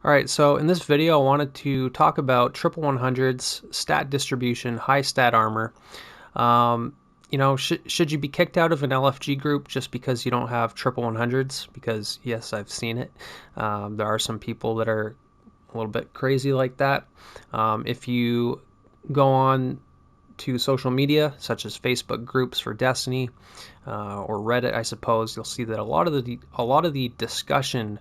Alright, so in this video I wanted to talk about triple 100s, stat distribution, high stat armor. Should you be kicked out of an LFG group just because you don't have triple 100s? Because yes, I've seen it. There are some people that are a little bit crazy like that. If you go on to social media such as Facebook groups for Destiny or Reddit, I suppose you'll see that a lot of the discussion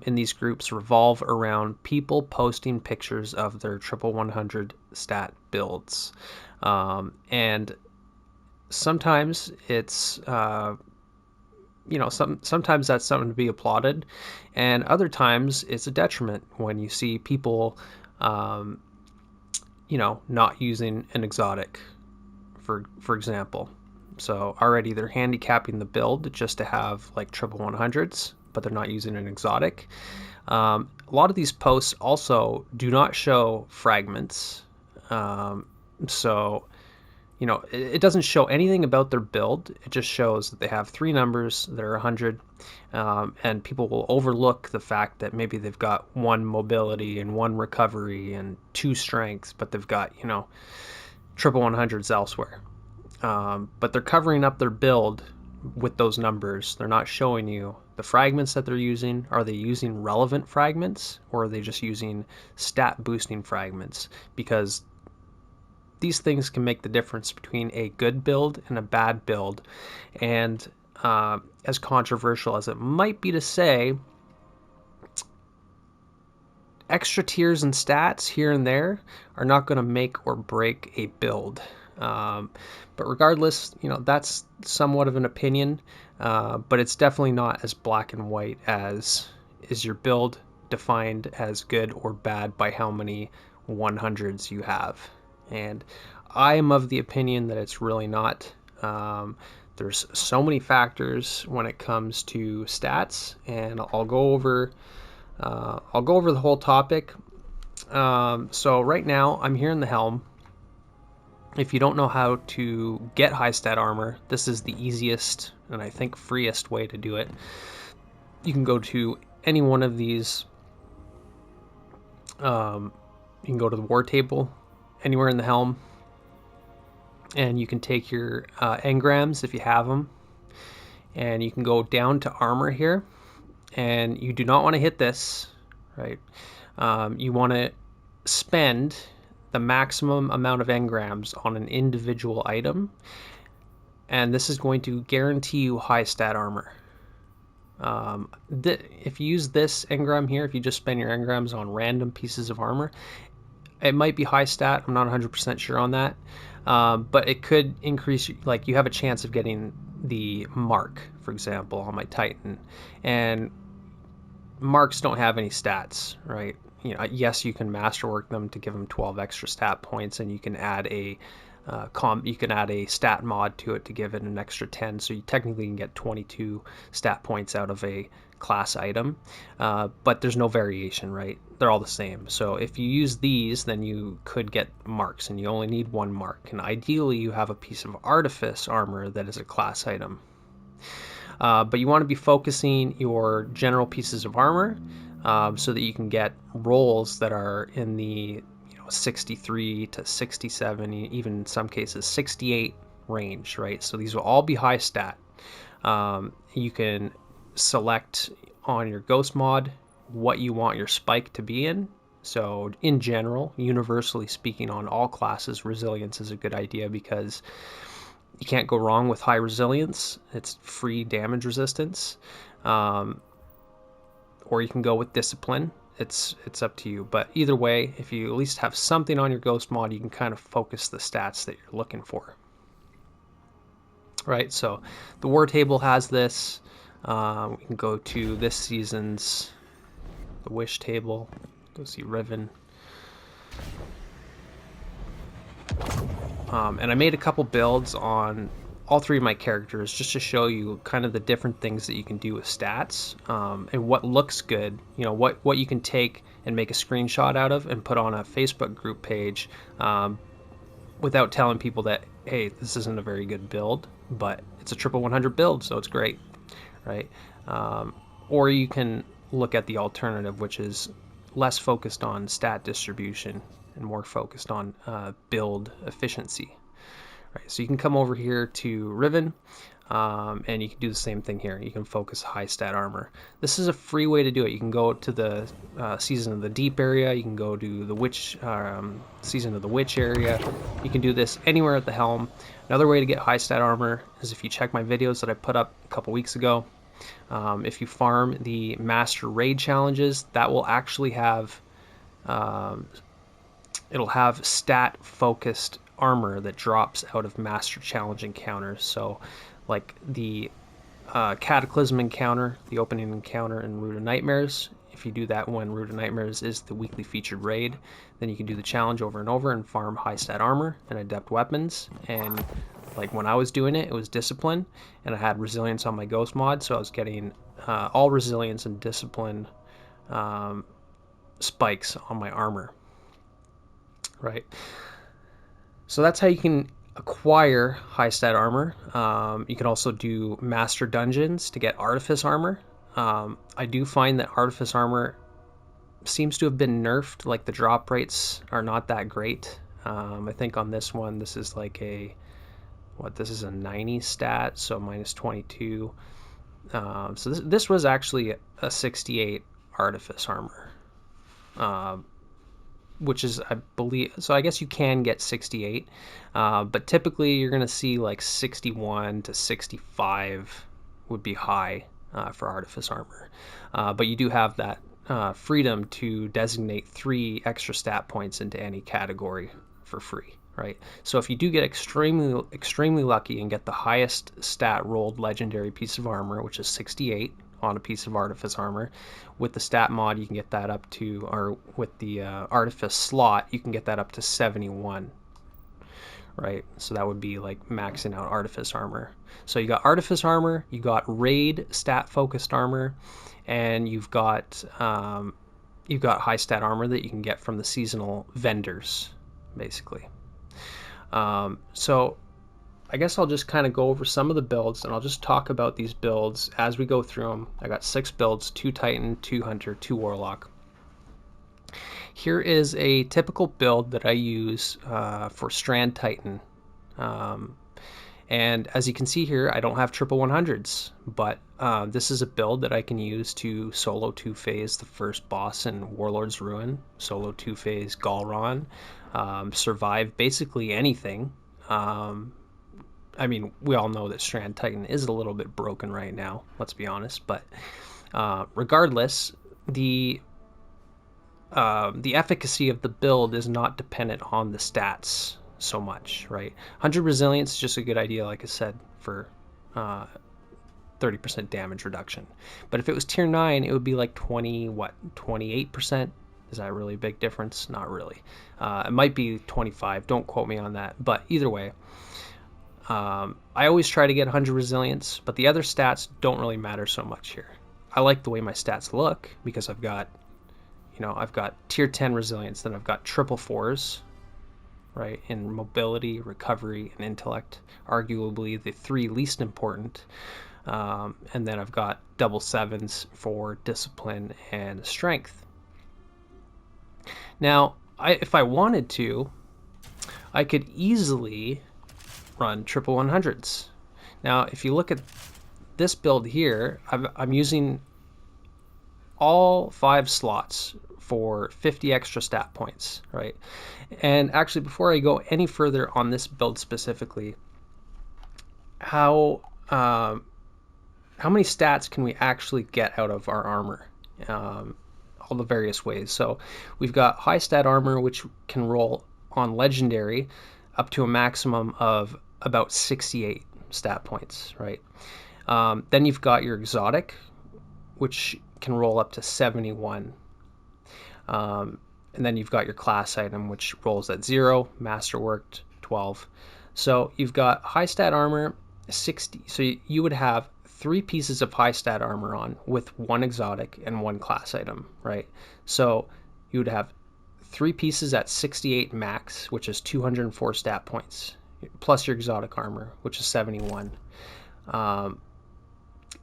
in these groups revolve around people posting pictures of their triple 100 stat builds, and sometimes it's sometimes that's something to be applauded, and other times it's a detriment when you see people not using an exotic, for example. So already they're handicapping the build just to have like triple 100s, but they're not using an exotic. A lot of these posts also do not show fragments. It doesn't show anything about their build. It just shows that they have three numbers that are 100, and people will overlook the fact that maybe they've got one mobility and one recovery and two strengths, but they've got, triple 100s elsewhere. But they're covering up their build with those numbers. They're not showing you the fragments that they're using. Are they using relevant fragments, or are they just using stat boosting fragments? Because these things can make the difference between a good build and a bad build. And as controversial as it might be to say, extra tiers and stats here and there are not going to make or break a build. But regardless, that's somewhat of an opinion, but it's definitely not as black and white as is your build defined as good or bad by how many 100s you have. And I am of the opinion that it's really not. There's so many factors when it comes to stats, and I'll go over the whole topic. So right now I'm here in the Helm. If you don't know how to get high stat armor, this is the easiest and I think freest way to do it. You can go to any one of these. You can go to the war table anywhere in the Helm, and you can take your engrams if you have them, and you can go down to armor here, and you do not want to hit this, right? You want to spend the maximum amount of engrams on an individual item, and this is going to guarantee you high stat armor. If you use this engram here, if you just spend your engrams on random pieces of armor, it might be high stat. I'm not 100% sure on that, but it could increase, like you have a chance of getting the mark, for example, on my Titan, and marks don't have any stats, right? Yes, you can masterwork them to give them 12 extra stat points, and you can add a stat mod to it to give it an extra 10, so you technically can get 22 stat points out of a class item, but there's no variation, right? They're all the same. So if you use these, then you could get marks, and you only need one mark, and ideally you have a piece of Artifice armor that is a class item. But you want to be focusing your general pieces of armor so that you can get rolls that are in the 63 to 67, even in some cases 68 range, right? So these will all be high stat. You can select on your ghost mod what you want your spike to be in. So in general, universally speaking, on all classes, resilience is a good idea because you can't go wrong with high resilience. It's free damage resistance. Or you can go with discipline. It's up to you. But either way, if you at least have something on your ghost mod, you can kind of focus the stats that you're looking for. Right, so the war table has this. We can go to this season's the wish table. Go see Riven. And I made a couple builds on all three of my characters just to show you kind of the different things that you can do with stats, and what looks good, what you can take and make a screenshot out of and put on a Facebook group page, without telling people that, hey, this isn't a very good build, but it's a triple 100 build, so it's great, right? Or you can look at the alternative, which is less focused on stat distribution and more focused on build efficiency. Right, so you can come over here to Riven, and you can do the same thing here. You can focus high stat armor. This is a free way to do it. You can go to the Season of the Deep area. You can go to the Witch Season of the Witch area. You can do this anywhere at the Helm. Another way to get high stat armor is if you check my videos that I put up a couple weeks ago. If you farm the Master Raid challenges, that will actually have it'll have stat focused armor that drops out of Master Challenge encounters. So like the Cataclysm encounter, the opening encounter in Root of Nightmares, if you do that when Root of Nightmares is the weekly featured raid, then you can do the challenge over and over and farm high stat armor and adept weapons. And like when I was doing it, it was discipline, and I had resilience on my ghost mod, so I was getting all resilience and discipline spikes on my armor. Right. So that's how you can acquire high stat armor. You can also do master dungeons to get Artifice armor. I do find that Artifice armor seems to have been nerfed. Like the drop rates are not that great. I think on this one, this is like this is a 90 stat, so minus 22. So this was actually a 68 Artifice armor. Which is, I believe, so I guess you can get 68, but typically you're going to see like 61 to 65 would be high for Artifice armor. But you do have that freedom to designate 3 extra stat points into any category for free, right? So if you do get extremely lucky and get the highest stat rolled legendary piece of armor, which is 68, on a piece of Artifice armor, with the stat mod you can get that up to, or with the Artifice slot you can get that up to 71, right? So that would be like maxing out Artifice armor. So you got Artifice armor, you got raid stat focused armor, and you've got high stat armor that you can get from the seasonal vendors, basically. So I guess I'll just kind of go over some of the builds, and I'll just talk about these builds as we go through them. I got 6 builds, 2 Titan, 2 Hunter, 2 Warlock. Here is a typical build that I use for Strand Titan. And as you can see here, I don't have triple 100s, but this is a build that I can use to solo 2-phase the first boss in Warlord's Ruin, solo 2-phase Galron, survive basically anything. I mean, we all know that Strand Titan is a little bit broken right now, let's be honest, but regardless, the efficacy of the build is not dependent on the stats so much, right? 100 resilience is just a good idea, like I said, for 30% damage reduction. But if it was tier 9, it would be like 28%? Is that a really big difference? Not really. It might be 25, don't quote me on that, but either way, I always try to get 100 resilience, but the other stats don't really matter so much here. I like the way my stats look because I've got tier 10 resilience, then I've got triple 4s, right, in mobility, recovery, and intellect, arguably the 3 least important, and then I've got double 7s for discipline and strength. Now, if I wanted to, I could easily run triple 100s. Now, if you look at this build here, I'm using all 5 slots for 50 extra stat points, right? And actually, before I go any further on this build specifically, how many stats can we actually get out of our armor? All the various ways. So we've got high stat armor, which can roll on legendary up to a maximum of about 68 stat points, right? Then you've got your exotic, which can roll up to 71. And then you've got your class item, which rolls at 0, masterworked 12. So you've got high stat armor 60. So you would have 3 pieces of high stat armor on with 1 exotic and 1 class item, right? So you would have 3 pieces at 68 max, which is 204 stat points, plus your exotic armor, which is 71.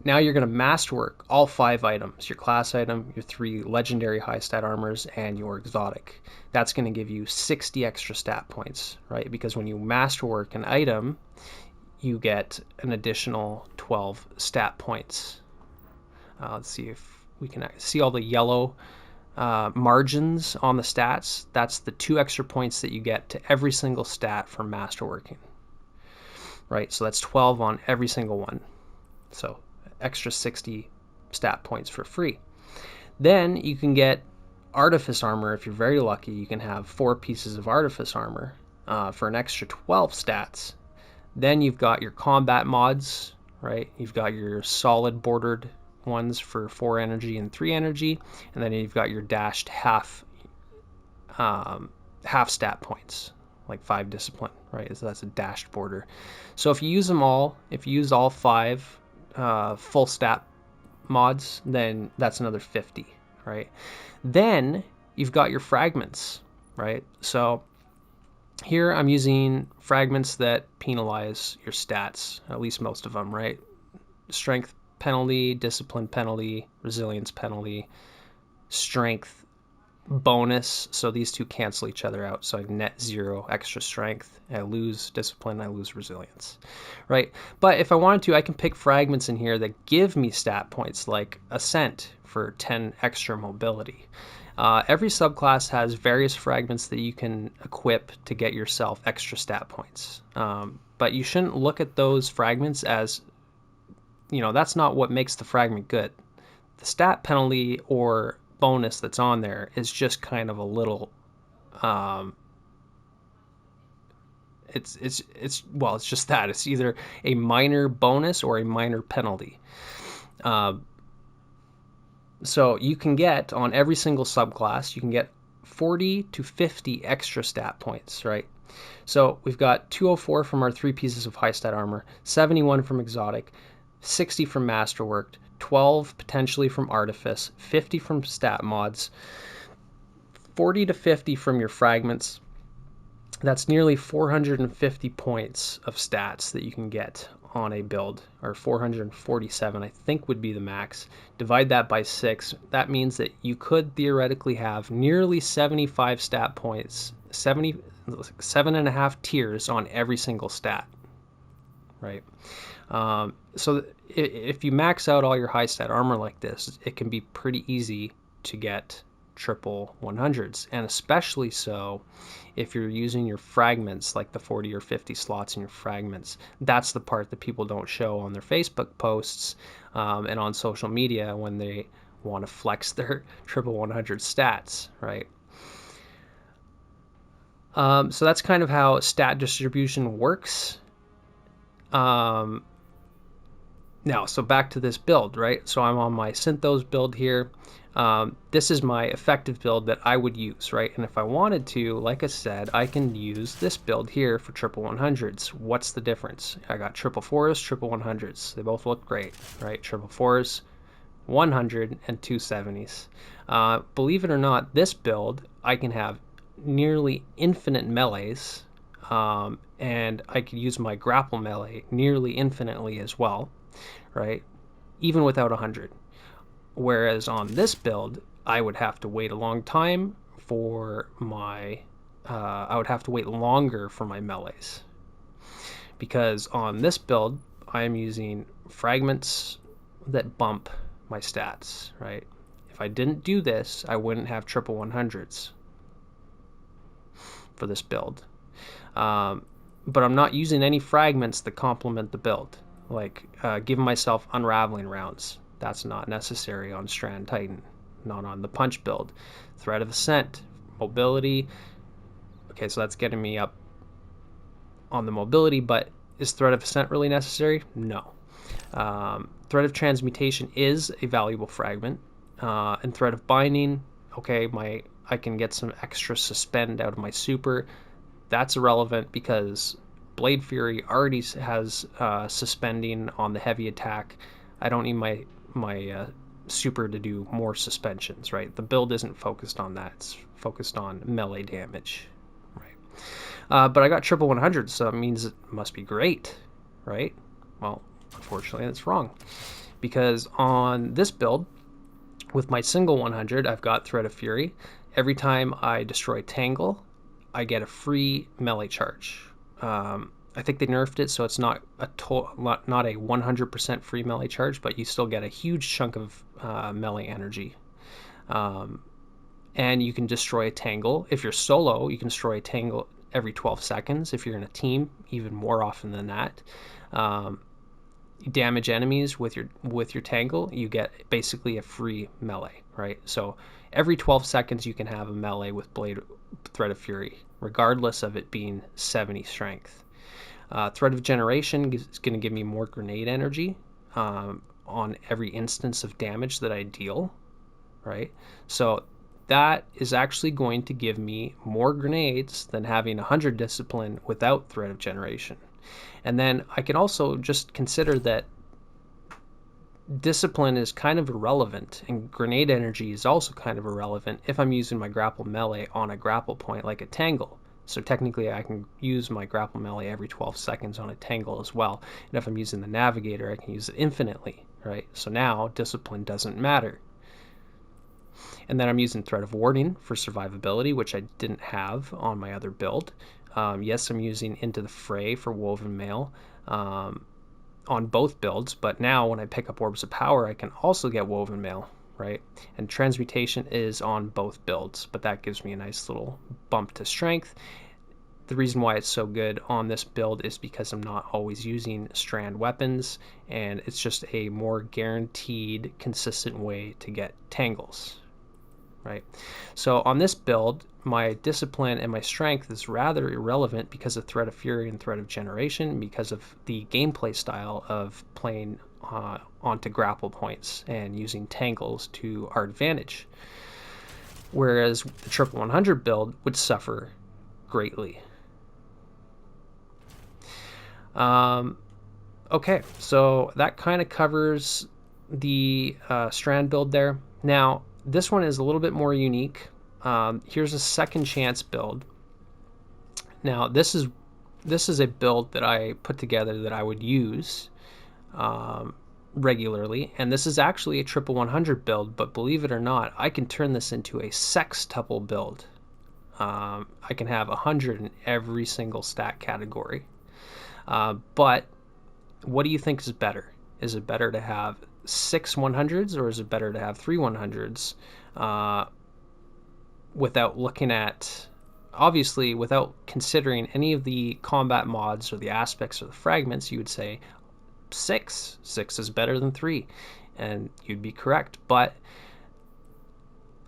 Now you're going to masterwork all 5 items, your class item, your 3 legendary high stat armors, and your exotic. That's going to give you 60 extra stat points, right? Because when you masterwork an item, you get an additional 12 stat points. Let's see if we can see all the yellow margins on the stats. That's the 2 extra points that you get to every single stat for masterworking, right? So that's 12 on every single one. So extra 60 stat points for free. Then you can get Artifice armor. If you're very lucky, you can have 4 pieces of Artifice armor for an extra 12 stats. Then you've got your combat mods, right? You've got your solid bordered ones for 4 energy and 3 energy, and then you've got your dashed half stat points, like 5 discipline, right? So that's a dashed border. So if you use them all, if you use all 5 full stat mods, then that's another 50, right? Then you've got your fragments, right? So here I'm using fragments that penalize your stats, at least most of them, right? Strength penalty, discipline penalty, resilience penalty, strength bonus. So these 2 cancel each other out. So I net 0 extra strength. I lose discipline, I lose resilience, right? But if I wanted to, I can pick fragments in here that give me stat points, like Ascent for 10 extra mobility. Every subclass has various fragments that you can equip to get yourself extra stat points. But you shouldn't look at those fragments as, that's not what makes the fragment good. The stat penalty or bonus that's on there is just kind of a little, it's just that. It's either a minor bonus or a minor penalty. So you can get, on every single subclass, you can get 40 to 50 extra stat points, right? So we've got 204 from our 3 pieces of high stat armor, 71 from exotic, 60 from masterworked, 12 potentially from Artifice, 50 from stat mods, 40 to 50 from your fragments. That's nearly 450 points of stats that you can get on a build, or 447 I think would be the max. Divide that by 6. That means that you could theoretically have nearly 75 stat points, 7.5 tiers on every single stat, right? So if you max out all your high stat armor like this, it can be pretty easy to get triple 100s, and especially so if you're using your fragments, like the 40 or 50 slots in your fragments. That's the part that people don't show on their Facebook posts and on social media when they want to flex their triple 100 stats, right? So that's kind of how stat distribution works. Now, so back to this build, right? So I'm on my Synthoceps build here. This is my effective build that I would use, right? And if I wanted to, like I said, I can use this build here for triple 100s. What's the difference? I got triple 4s, triple 100s. They both look great, right? Triple 4s, 100, and 270s. Believe it or not, this build, I can have nearly infinite melees, and I could use my grapple melee nearly infinitely as well, right? Even without 100. Whereas on this build, I would have to wait a long time for my, I would have to wait longer for my melees. Because on this build, I am using fragments that bump my stats, right? If I didn't do this, I wouldn't have triple 100s for this build. But I'm not using any fragments that complement the build, like giving myself unraveling rounds. That's not necessary on Strand Titan, not on the punch build. Threat of Ascent, mobility. Okay, so that's getting me up on the mobility, but is Threat of Ascent really necessary? No. Threat of Transmutation is a valuable fragment. And Threat of Binding, okay, I can get some extra suspend out of my super. That's irrelevant because Blade Fury already has suspending on the heavy attack. I don't need my super to do more suspensions, right? The build isn't focused on that. It's focused on melee damage, right? But I got triple 100, so it means it must be great, right? Well, unfortunately, that's wrong, because on this build, with my single 100, I've got Thread of Fury. Every time I destroy Tangle, I get a free melee charge. I think they nerfed it, so it's not a 100% free melee charge, but you still get a huge chunk of melee energy. And you can destroy a Tangle. If you're solo, you can destroy a Tangle every 12 seconds. If you're in a team, even more often than that. You damage enemies with your Tangle, you get basically a free melee, right? So every 12 seconds you can have a melee with Thread of Fury, regardless of it being 70 strength. Thread of Generation is going to give me more grenade energy on every instance of damage that I deal, right? So that is actually going to give me more grenades than having 100 discipline without Thread of Generation. And then I can also just consider that discipline is kind of irrelevant, and grenade energy is also kind of irrelevant if I'm using my grapple melee on a grapple point like a Tangle. So technically I can use my grapple melee every 12 seconds on a Tangle as well. And if I'm using the Navigator, I can use it infinitely, right? So now discipline doesn't matter. And then I'm using Thread of Warding for survivability, which I didn't have on my other build. Yes, I'm using Into the Fray for Woven Mail on both builds, but now when I pick up Orbs of Power, I can also get Woven Mail, right? And Transmutation is on both builds, but that gives me a nice little bump to strength. The reason why it's so good on this build is because I'm not always using Strand weapons, and it's just a more guaranteed, consistent way to get Tangles, right? So on this build, my discipline and my strength is rather irrelevant because of Thread of Fury and Thread of Generation, because of the gameplay style of playing onto grapple points and using Tangles to our advantage. Whereas the triple 100 build would suffer greatly. Okay, so that kind of covers the Strand build there. Now, this one is a little bit more unique. Here's a second chance build. Now, this is a build that I put together that I would use regularly, and this is actually a triple 100 build, but believe it or not, I can turn this into a sextuple build. I can have 100 in every single stat category. But what do you think is better? Is it better to have 6 100s, or is it better to have 3 100s? Without looking at, obviously, without considering any of the combat mods or the aspects or the fragments, you would say 6. 6 is better than 3, and you'd be correct. But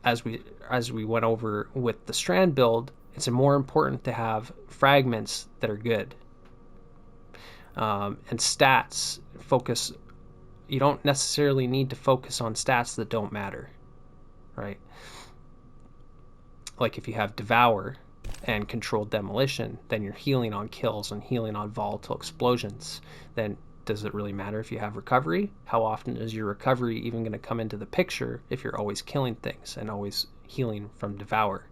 as we went over with the Strand build, it's more important to have fragments that are good. And stats focus. You don't necessarily need to focus on stats that don't matter, right? Like if you have Devour and Controlled Demolition, then you're healing on kills and healing on volatile explosions. Then does it really matter if you have recovery? How often is your recovery even going to come into the picture if you're always killing things and always healing from Devour?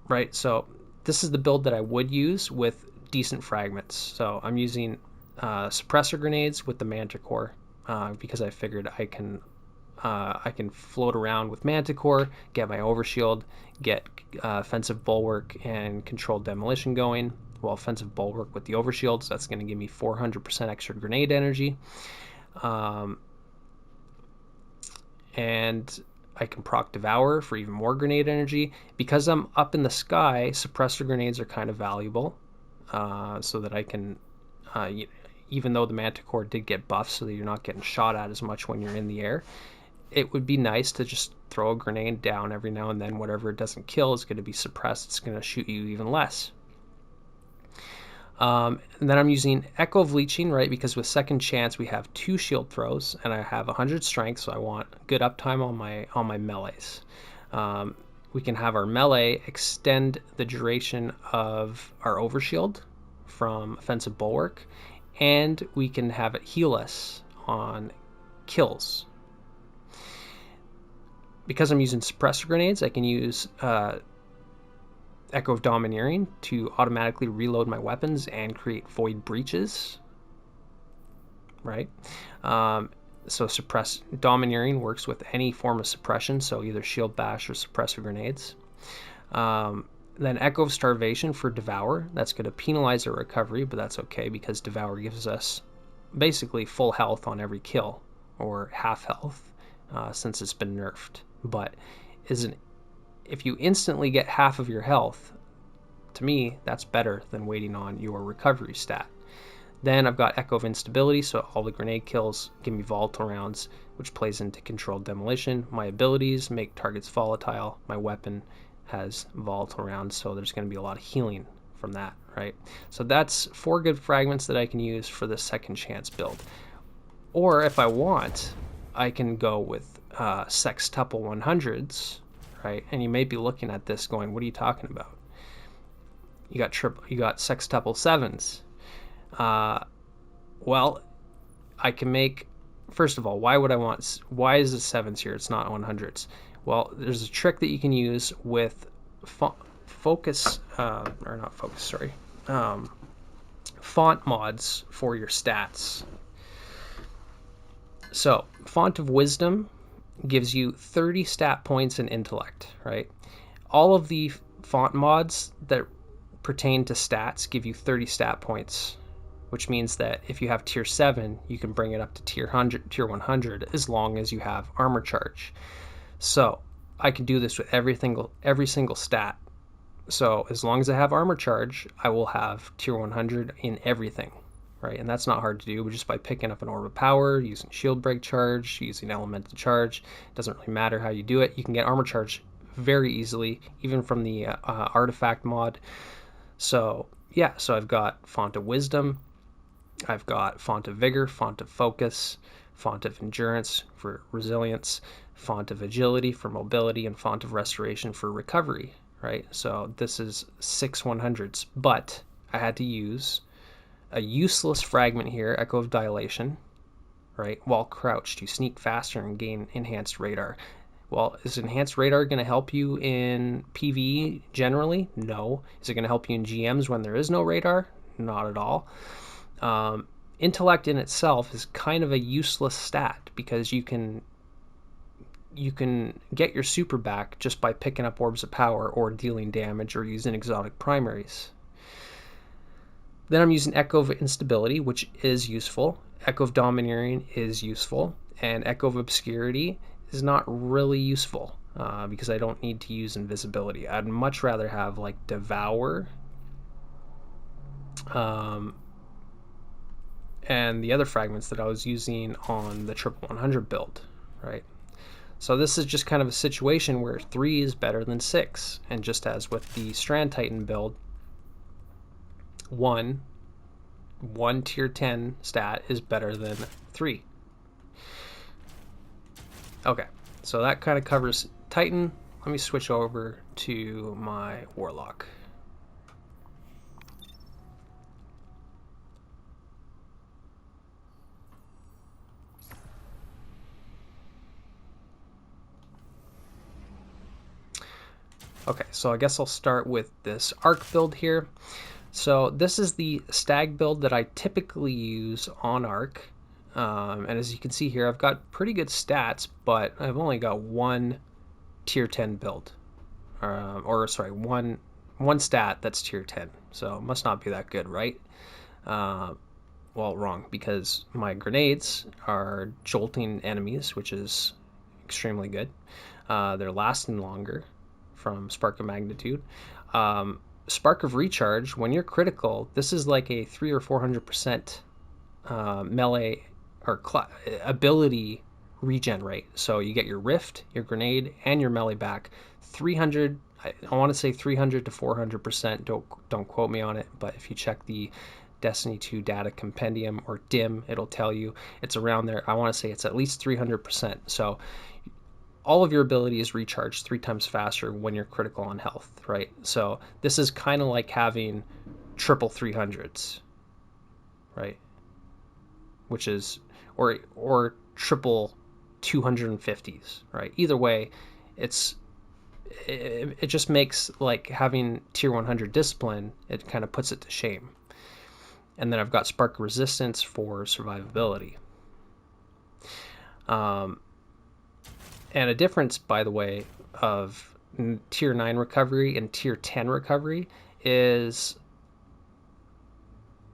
Right, so this is the build that I would use with decent fragments. So I'm using suppressor grenades with the Manticore because I figured I can float around with Manticore, get my overshield, get offensive bulwark and controlled demolition going. Well, offensive bulwark with the overshield, so that's going to give me 400% extra grenade energy. And I can proc Devour for even more grenade energy. Because I'm up in the sky, suppressor grenades are kind of valuable, so that I can, even though the Manticore did get buffed so that you're not getting shot at as much when you're in the air, it would be nice to just throw a grenade down every now and then. Whatever it doesn't kill is going to be suppressed. It's going to shoot you even less. And then I'm using Echo of Leeching, right? Because with second chance we have 2 shield throws, and I have 100 strength, so I want good uptime on my melees. We can have our melee extend the duration of our overshield from offensive bulwark, and we can have it heal us on kills. Because I'm using suppressor grenades, I can use Echo of Domineering to automatically reload my weapons and create void breaches. right? So suppress Domineering works with any form of suppression, so either shield bash or suppressor grenades. Then Echo of Starvation for Devour. That's going to penalize our recovery, but that's okay because Devour gives us basically full health on every kill, or half health, since it's been nerfed. But if you instantly get half of your health, to me, that's better than waiting on your recovery stat. Then I've got Echo of Instability, so all the grenade kills give me volatile rounds, which plays into Controlled Demolition. My abilities make targets volatile. My weapon has volatile rounds, so there's going to be a lot of healing from that, right? So that's 4 good fragments that I can use for the second chance build. Or if I want, I can go with Sextuple 100s, right? And you may be looking at this going, what are you talking about? You got Sextuple 7s. Well, I can make, first of all, why is the 7s here? It's not 100s. Well, there's a trick that you can use with font mods for your stats. So, Font of Wisdom gives you 30 stat points in intellect, right? All of the font mods that pertain to stats give you 30 stat points, which means that if you have tier 7, you can bring it up to tier 100 as long as you have armor charge. So I can do this with every single stat. So as long as I have armor charge, I will have tier 100 in everything, right? And that's not hard to do, but just by picking up an Orb of Power, using Shield Break charge, using Elemental charge, it doesn't really matter how you do it. You can get armor charge very easily, even from the artifact mod. So yeah, so I've got Font of Wisdom, I've got Font of Vigor, Font of Focus, Font of Endurance for resilience, Font of Agility for mobility, and Font of Restoration for recovery, right? So this is 6 100s, but I had to use a useless fragment here, Echo of Dilation, right? While crouched, you sneak faster and gain enhanced radar. Well, is enhanced radar going to help you in PvE generally? No. Is it going to help you in GMs when there is no radar? Not at all. Intellect in itself is kind of a useless stat because you can get your super back just by picking up Orbs of Power or dealing damage or using exotic primaries. Then I'm using Echo of Instability, which is useful. Echo of Domineering is useful. And Echo of Obscurity is not really useful because I don't need to use invisibility. I'd much rather have like Devour and the other fragments that I was using on the triple 100 build, right? So this is just kind of a situation where 3 is better than 6, and just as with the Strand Titan build, one tier 10 stat is better than 3. Okay, so that kind of covers Titan. Let me switch over to my Warlock. Okay, so I guess I'll start with this Arc build here. So this is the Stag build that I typically use on Arc. And as you can see here, I've got pretty good stats, but I've only got one tier 10 build. One stat that's tier 10. So it must not be that good, right? Well, wrong, because my grenades are jolting enemies, which is extremely good. They're lasting longer from Spark of Magnitude. Spark of Recharge, when you're critical, this is like a 300 or 400% melee or ability regen rate. So you get your Rift, your grenade, and your melee back. 300, I want to say 300 to 400%. Don't quote me on it, but if you check the Destiny 2 data compendium or DIM, it'll tell you it's around there. I want to say it's at least 300%. So all of your ability is recharged 3 times faster when you're critical on health, right? So this is kind of like having triple 300s, right? Which is, or triple 250s, right? Either way, it just makes like having tier 100 discipline, it kind of puts it to shame. and then I've got Spark Resistance for survivability. And a difference, by the way, of tier 9 recovery and tier 10 recovery is,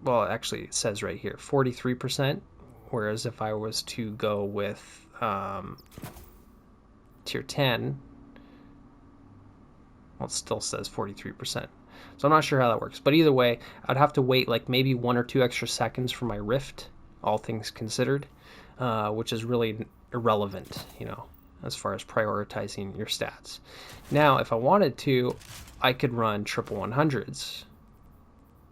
well, actually it says right here 43%, whereas if I was to go with tier 10, well, it still says 43%. So I'm not sure how that works, but either way, I'd have to wait like maybe 1 or 2 extra seconds for my rift, all things considered, which is really irrelevant, you know, as far as prioritizing your stats. Now, if I wanted to, I could run triple 100s,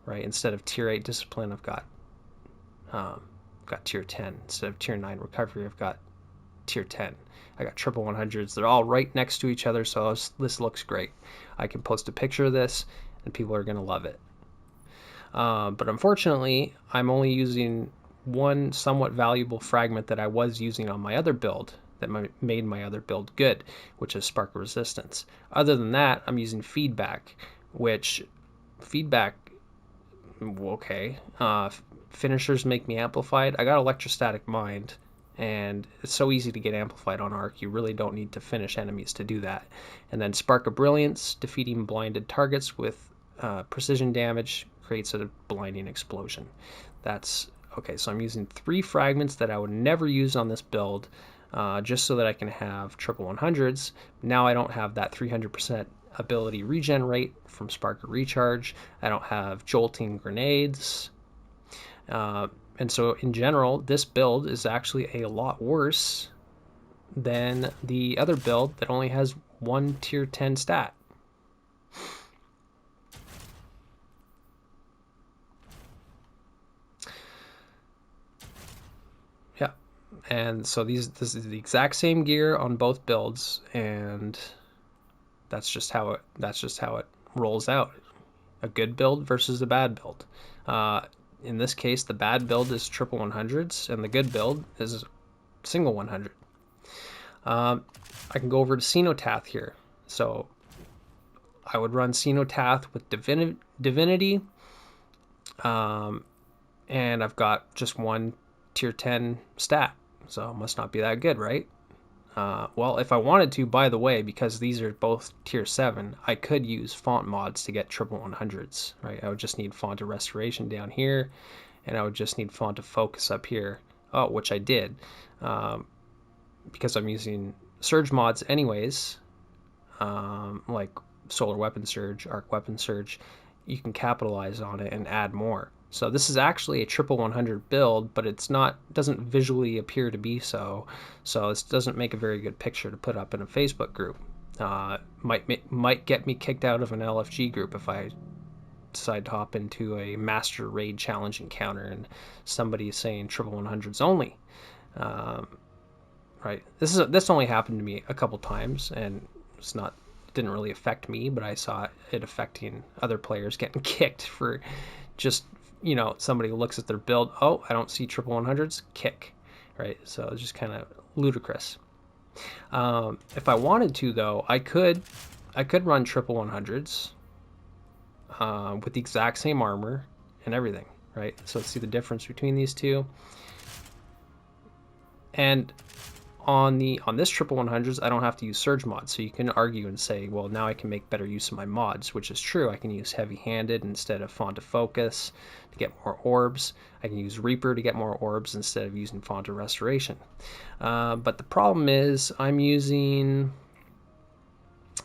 right? Instead of tier 8 discipline, I've got tier 10. Instead of tier 9 recovery, I've got tier 10. I got triple 100s. They're all right next to each other, so this looks great. I can post a picture of this, and people are going to love it. But unfortunately, I'm only using one somewhat valuable fragment that I was using on my other build that made my other build good, which is Spark Resistance. Other than that, I'm using Feedback, which okay. Finishers make me amplified. I got Electrostatic Mind, and it's so easy to get amplified on Arc. You really don't need to finish enemies to do that. And then Spark of Brilliance, defeating blinded targets with precision damage creates a blinding explosion. That's okay. So I'm using 3 fragments that I would never use on this build, just so that I can have triple 100s. Now I don't have that 300% ability regen rate from Spark of Recharge. I don't have jolting grenades. And so in general, this build is actually a lot worse than the other build that only has 1 tier 10 stat. Yeah, and so this is the exact same gear on both builds, and that's just how it rolls out. A good build versus a bad build. In this case, the bad build is triple 100s, and the good build is single 100. I can go over to Cenotaph here. So I would run Cenotaph with Divinity, and I've got just 1 tier 10 stat, so it must not be that good, right? Well, if I wanted to, by the way, because these are both tier 7, I could use font mods to get triple 100s, right? I would just need font of restoration down here, and I would just need font of focus up here, which I did, because I'm using surge mods anyways, like solar weapon surge, arc weapon surge. You can capitalize on it and add more. So this is actually a triple 100 build, but doesn't visually appear to be so. So this doesn't make a very good picture to put up in a Facebook group. Might get me kicked out of an LFG group if I decide to hop into a master raid challenge encounter and somebody is saying triple 100s only. Right. This only happened to me a couple times, and didn't really affect me, but I saw it affecting other players getting kicked for just, you know, somebody looks at their build, oh, I don't see triple 100s, kick, right? So it's just kind of ludicrous. If I wanted to, though, I could run triple 100s with the exact same armor and everything, right? So let's see the difference between these two. And on this triple 100s, I don't have to use surge mods, so you can argue and say, well, now I can make better use of my mods, which is true. I can use heavy-handed instead of font of focus to get more orbs. I can use Reaper to get more orbs instead of using font of restoration. But the problem is I'm using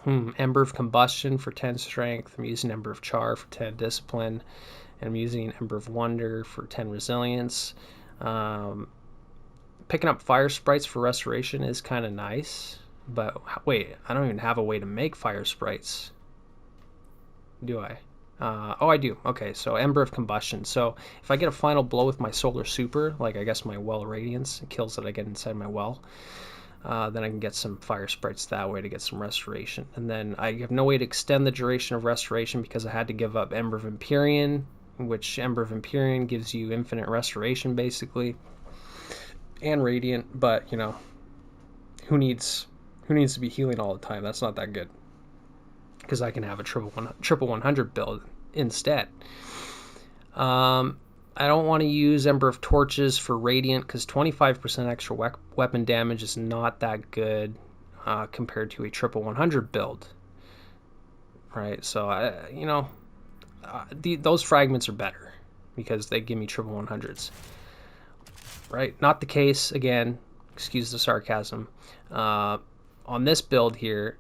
Ember of Combustion for 10 strength. I'm using Ember of Char for 10 discipline. And I'm using Ember of Wonder for 10 resilience. Picking up fire sprites for restoration is kind of nice, but wait, I don't even have a way to make fire sprites, do I? Oh, I do. Okay, so Ember of Combustion. So if I get a final blow with my Solar Super, like I guess my Well Radiance, kills that I get inside my well, then I can get some fire sprites that way to get some restoration. And then I have no way to extend the duration of restoration because I had to give up Ember of Empyrean, which Ember of Empyrean gives you infinite restoration basically. And Radiant, but you know, who needs to be healing all the time? That's not that good, because I can have a triple 100 build instead. I I don't want to use Ember of Torches for Radiant because 25% extra weapon damage is not that good compared to a triple 100 build. Right, so those fragments are better because they give me triple 100s. Right, not the case, again, excuse the sarcasm. On this build here,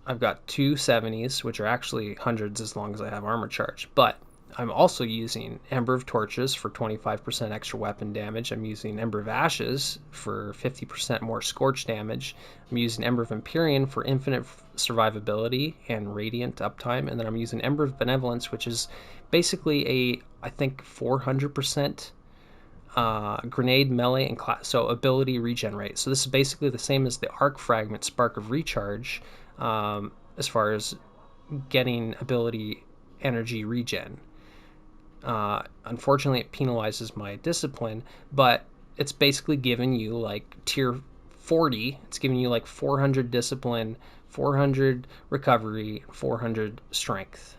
I've got two 70s, which are actually hundreds as long as I have armor charge, but I'm also using Ember of Torches for 25% extra weapon damage. I'm using Ember of Ashes for 50% more scorch damage. I'm using Ember of Empyrean for infinite survivability and radiant uptime. And then I'm using Ember of Benevolence, which is basically I think 400% grenade, melee, and so ability regenerate. So this is basically the same as the Arc Fragment Spark of Recharge as far as getting ability energy regen. Unfortunately, it penalizes my discipline, but it's basically giving you like tier 40. It's giving you like 400 discipline, 400 recovery, 400 strength.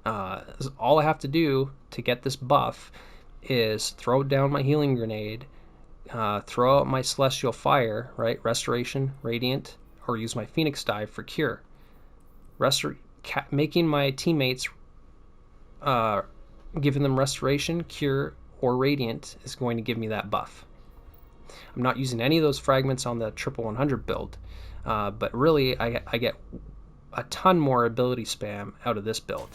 All I have to do to get this buff is throw down my healing grenade, throw out my celestial fire, right? Restoration, radiant, or use my phoenix dive for cure. Making my teammates, giving them restoration, cure, or radiant is going to give me that buff. I'm not using any of those fragments on the triple 100 build, but really I get a ton more ability spam out of this build.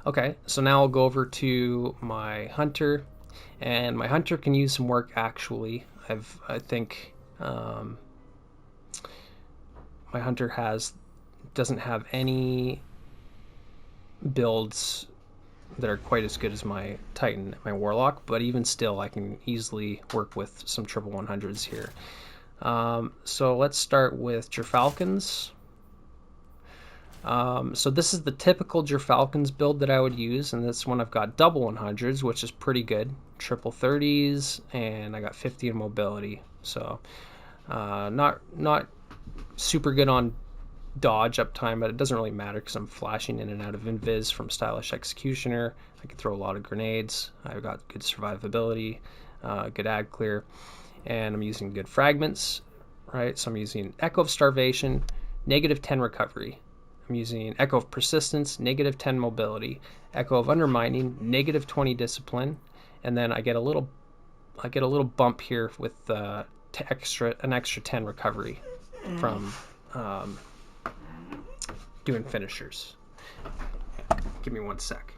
Okay, so now I'll go over to my hunter, and my hunter can use some work actually. I think my hunter doesn't have any builds that are quite as good as my Titan, my Warlock, but even still I can easily work with some triple 100s here. So let's start with Gyrfalcons. So this is the typical Gyrfalcons build that I would use, and this one I've got double 100s, which is pretty good. Triple 30s, and I got 50 in mobility. So not super good on dodge uptime, but it doesn't really matter because I'm flashing in and out of invis from Stylish Executioner. I can throw a lot of grenades. I've got good survivability, good ad clear, and I'm using good fragments, right? So I'm using Echo of Starvation, -10 recovery. I'm using Echo of Persistence, -10 mobility, Echo of Undermining, -20 discipline, and then I get a little bump here with an extra 10 recovery from doing finishers. Give me one sec.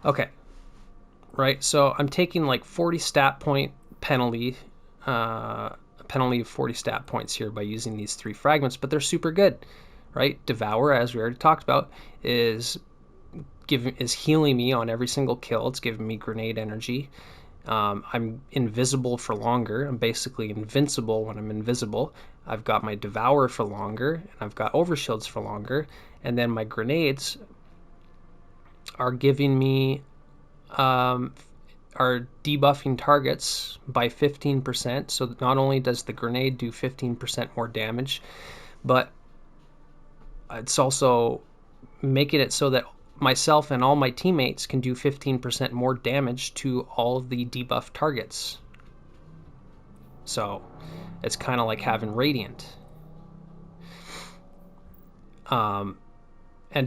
Okay, right, so I'm taking like 40 stat point penalty, a penalty of 40 stat points here by using these three fragments, but they're super good, right? Devour, as we already talked about, is healing me on every single kill. It's giving me grenade energy. I'm invisible for longer. I'm basically invincible when I'm invisible. I've got my Devour for longer, and I've got Overshields for longer, and then my grenades are giving me are debuffing targets by 15%. So not only does the grenade do 15% more damage, but it's also making it so that myself and all my teammates can do 15% more damage to all of the debuffed targets. So it's kind of like having Radiant. And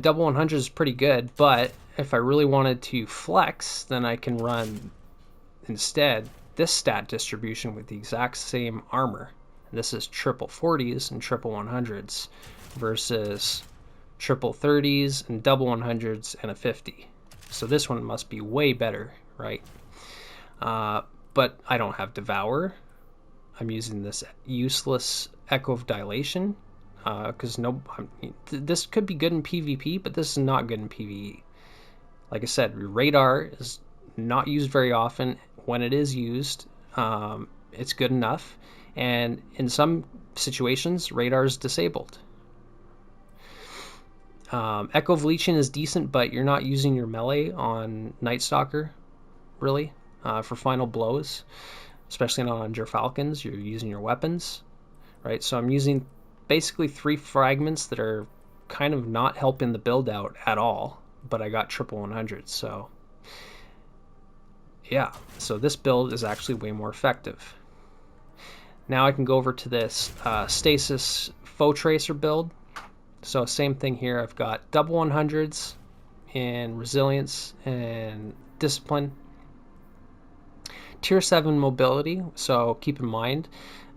double 100 is pretty good, but if I really wanted to flex, then I can run instead this stat distribution with the exact same armor. And this is triple 40s and triple 100s versus triple 30s and double 100s and a 50. So this one must be way better, right? But I don't have Devour. I'm using this useless Echo of Dilation because this could be good in PvP, but this is not good in PvE. Like I said, Radar is not used very often. When it is used, it's good enough. And in some situations, Radar is disabled. Echo of Leeching is decent, but you're not using your melee on Night Stalker, really, for final blows, especially not on Gyrfalcons. You're using your weapons, right? So I'm using basically 3 fragments that are kind of not helping the build out at all, but I got triple 100s, so yeah. So this build is actually way more effective. Now I can go over to this Stasis Foetracer build. So same thing here. I've got double 100s in resilience and discipline. Tier 7 mobility. So keep in mind,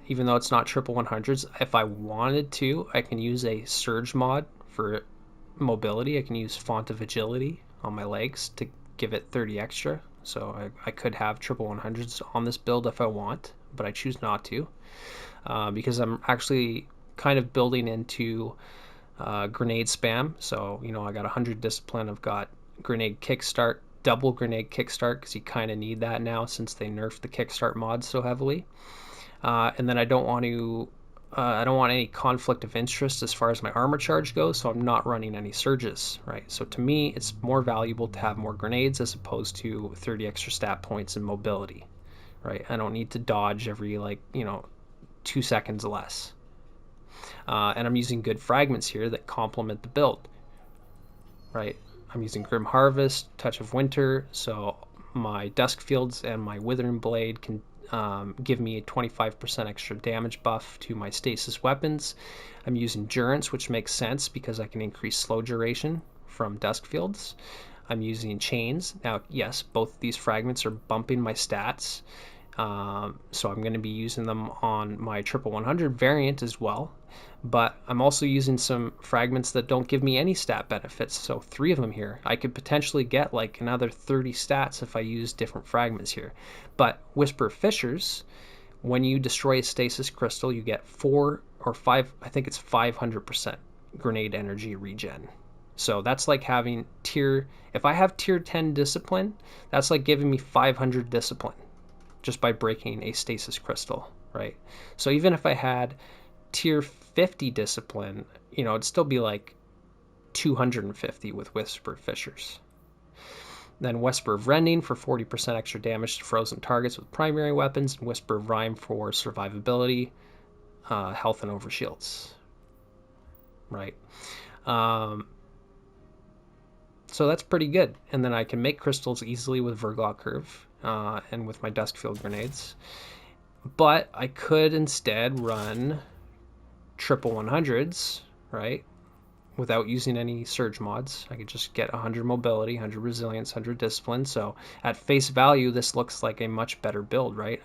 even though it's not triple 100s, if I wanted to, I can use a surge mod for mobility. I can use Font of Agility on my legs to give it 30 extra. So I could have triple 100s on this build if I want, but I choose not to because I'm actually kind of building into grenade spam. So, you know, I got 100 discipline. I've got grenade kickstart, double grenade kickstart, because you kind of need that now since they nerfed the kickstart mod so heavily. And then I don't want any conflict of interest as far as my armor charge goes, so I'm not running any surges, right? So to me, it's more valuable to have more grenades as opposed to 30 extra stat points in mobility, right? I don't need to dodge every, 2 seconds less. And I'm using good fragments here that complement the build, right? I'm using Grim Harvest, Touch of Winter, so my Dusk Fields and my Withering Blade can give me a 25% extra damage buff to my stasis weapons. I'm using Durance, which makes sense because I can increase slow duration from Dusk Fields. I'm using Chains. Now, yes, both these fragments are bumping my stats, so I'm going to be using them on my triple 100 variant as well. But I'm also using some fragments that don't give me any stat benefits, so 3 of them here. I could potentially get like another 30 stats if I use different fragments here. But Whisper Fissures, when you destroy a stasis crystal, you get 4 or 5, I think it's 500% grenade energy regen. So that's like having if I have tier 10 discipline, that's like giving me 500 discipline just by breaking a stasis crystal, right? So even if I had tier 50 discipline, you know, it'd still be like 250 with Whisper Fissures. Then Whisper of Rending for 40% extra damage to frozen targets with primary weapons, and Whisper of Rime for survivability, health, and overshields. Right. So that's pretty good. And then I can make crystals easily with Verglaw Curve and with my Duskfield grenades. But I could instead run triple 100s, right? Without using any surge mods. I could just get 100 mobility, 100 resilience, 100 discipline. So at face value, this looks like a much better build, right?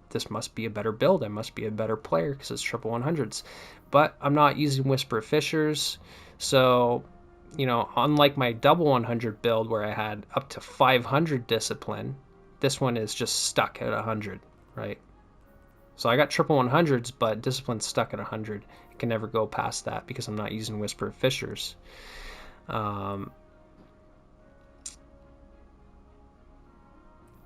This must be a better build. I must be a better player because it's triple 100s. But I'm not using Whisper Fissures. So, you know, unlike my double 100 build where I had up to 500 discipline, this one is just stuck at 100, right? So I got triple 100s, but discipline's stuck at 100. It can never go past that because I'm not using Whisper Fissures.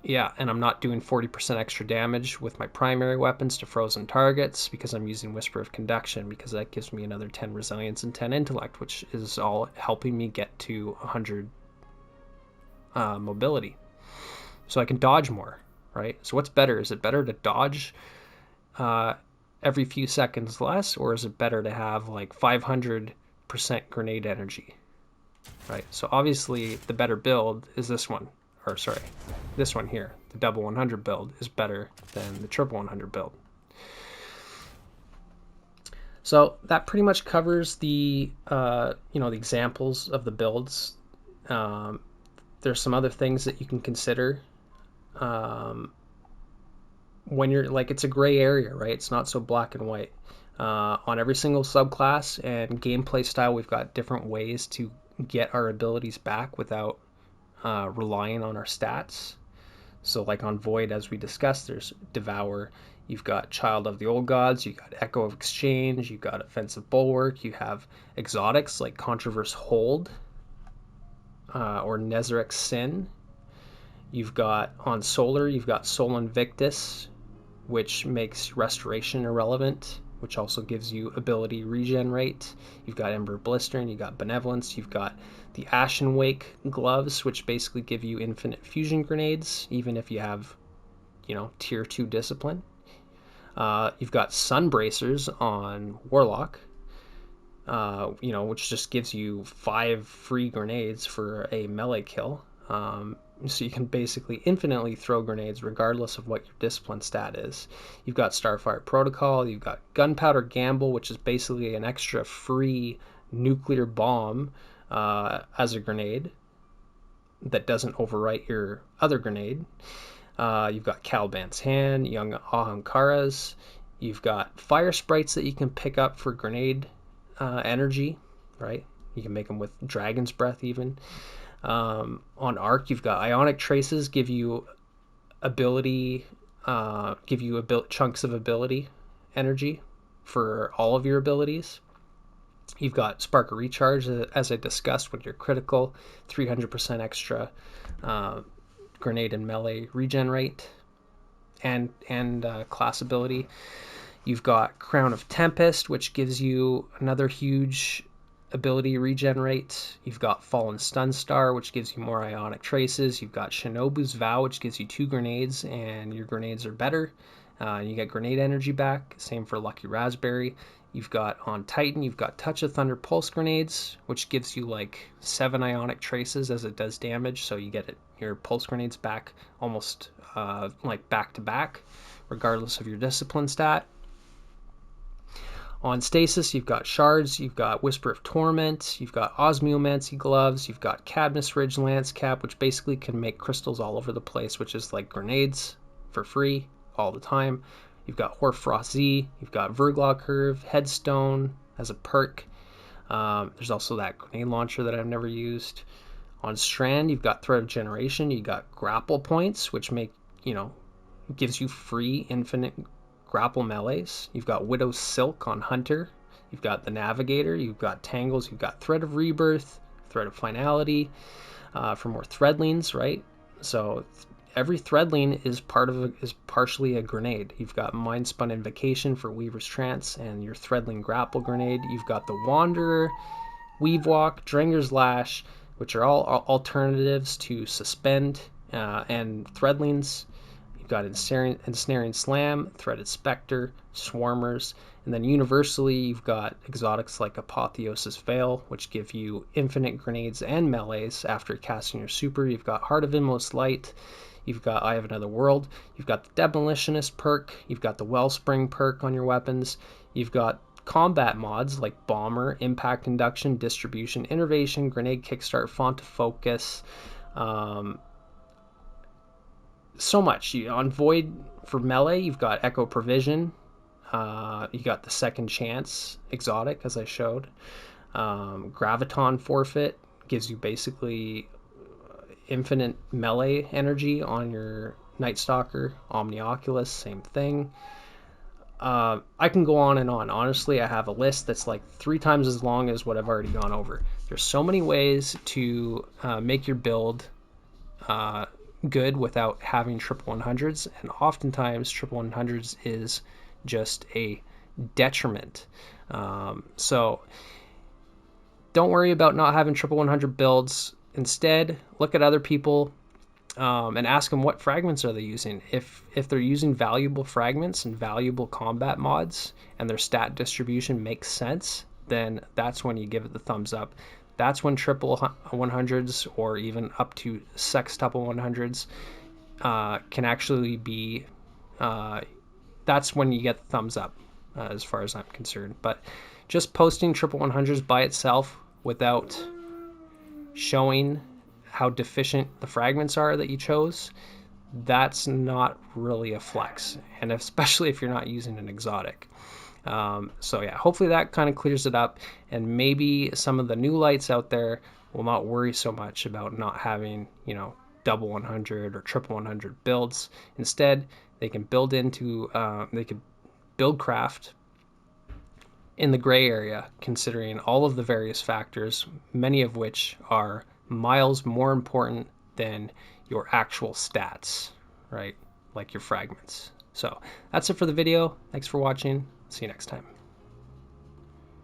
Yeah, and I'm not doing 40% extra damage with my primary weapons to frozen targets because I'm using Whisper of Conduction, because that gives me another 10 resilience and 10 intellect, which is all helping me get to 100 mobility. So I can dodge more, right? So what's better? Is it better to dodge every few seconds less, or is it better to have like 500% grenade energy, right? So obviously the better build is this one. Or sorry, this one here, the double 100 build is better than the triple 100 build. So that pretty much covers the the examples of the builds. There's some other things that you can consider when you're it's a gray area, right? It's not so black and white. On every single subclass and gameplay style, we've got different ways to get our abilities back without relying on our stats. So like on Void, as we discussed, there's Devour, you've got Child of the Old Gods, you've got Echo of Exchange, you've got Offensive Bulwark, you have exotics like Controverse Hold or Nezarec Sin. You've got on Solar, you've got Sol Invictus, which makes Restoration irrelevant which also gives you ability regen rate. You've got Ember Blister, and you've got Benevolence. You've got the Ashen Wake gloves, which basically give you infinite fusion grenades, even if you have, you know, tier 2 discipline. You've got Sun Bracers on Warlock, you know, which just gives you 5 free grenades for a melee kill. So you can basically infinitely throw grenades regardless of what your discipline stat is. You've got Starfire Protocol, you've got Gunpowder Gamble, which is basically an extra free nuclear bomb as a grenade that doesn't overwrite your other grenade. You've got Caliban's Hand, Young Ahamkaras. You've got Fire Sprites that you can pick up for grenade energy, right? You can make them with Dragon's Breath even. On Arc, you've got Ionic Traces, give you ability, chunks of ability energy for all of your abilities. You've got Spark of Recharge, as I discussed, with your critical, 300% extra grenade and melee regen rate and class ability. You've got Crown of Tempest, which gives you another huge ability regen rate. You've got Fallen Stun Star, which gives you more Ionic Traces. You've got Shinobu's Vow, which gives you 2 grenades, and your grenades are better. You get grenade energy back. Same for Lucky Raspberry. You've got on Titan, you've got Touch of Thunder Pulse Grenades, which gives you like 7 Ionic Traces as it does damage, so you get your Pulse Grenades back almost like back to back, regardless of your discipline stat. On Stasis, you've got Shards, you've got Whisper of Torment, you've got Osmiomancy Gloves, you've got Cadmus Ridge Lance Cap, which basically can make crystals all over the place, which is like grenades for free all the time. You've got Hoarfrost Z, you've got Verglaw Curve, Headstone as a perk. There's also that grenade launcher that I've never used. On Strand, you've got Thread of Generation, you've got Grapple Points, which make, you know, gives you free infinite grapple melees. You've got Widow's Silk on Hunter. You've got the Navigator. You've got Tangles. You've got Thread of Rebirth, Thread of Finality for more threadlings, right? So every threadling is partially a grenade. You've got Mind Spun Invocation for Weaver's Trance and your threadling grapple grenade. You've got the Wanderer, Weave Walk, Dranger's Lash, which are all alternatives to Suspend and threadlings. You've got Ensnaring Slam, Threaded Spectre, Swarmers, and then universally you've got exotics like Apotheosis Veil, which give you infinite grenades and melees after casting your super. You've got Heart of Inmost Light, you've got Eye of Another World, you've got the Demolitionist perk, you've got the Wellspring perk on your weapons, you've got combat mods like Bomber, Impact Induction, Distribution, Innervation, Grenade Kickstart, Font of Focus, so much. On Void for melee, you've got Echo Provision, you got the Second Chance exotic, as I showed. Graviton Forfeit gives you basically infinite melee energy on your Night Stalker. Omnioculus, same thing. I can go on and on. Honestly, I have a list that's like 3 times as long as what I've already gone over. There's so many ways to make your build good without having triple 100s, and oftentimes triple 100s is just a detriment. So don't worry about not having triple 100 builds. Instead, look at other people and ask them what fragments are they using. If they're using valuable fragments and valuable combat mods and their stat distribution makes sense, then that's when you give it the thumbs up. That's when triple 100s or even up to sextuple 100s can actually be, that's when you get the thumbs up as far as I'm concerned. But just posting triple 100s by itself without showing how deficient the fragments are that you chose, that's not really a flex, and especially if you're not using an exotic. So yeah, hopefully that kind of clears it up, and maybe some of the new lights out there will not worry so much about not having, you know, double 100 or triple 100 builds. Instead, they can build into they could build craft in the gray area, considering all of the various factors, many of which are miles more important than your actual stats, right? Like your fragments. So that's it for the video. Thanks for watching. See you next time.